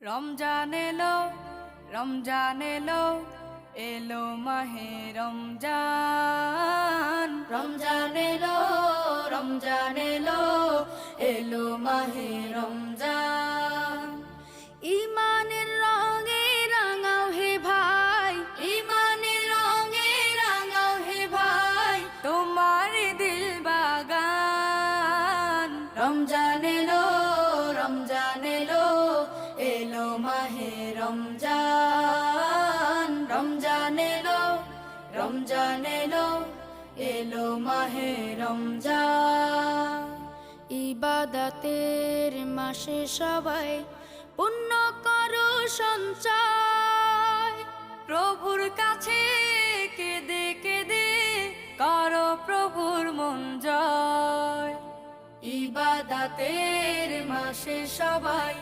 রমজান এলো, রমজান এলো, এলো মাহে রমজান। রমজান এলো, রমজান এলো, এলো মাহে রমজান। ইমানের রঙে রাঙাও হে ভাই, ইমানের রঙে রাঙাও হে ভাই, তোমার দিল বাগান। রমজান এলো, রমজান এলো, এলো মাহে রমজান। রমজান এলো, রমজান এলো, এলো মাহে রমজান। ইবাদতের মাসে সবাই পুণ্য করো সঞ্চয়, প্রভুর কাছে কেঁদে কেঁদে করো প্রভুর মন জয়। ইবাদতের মাসে সবাই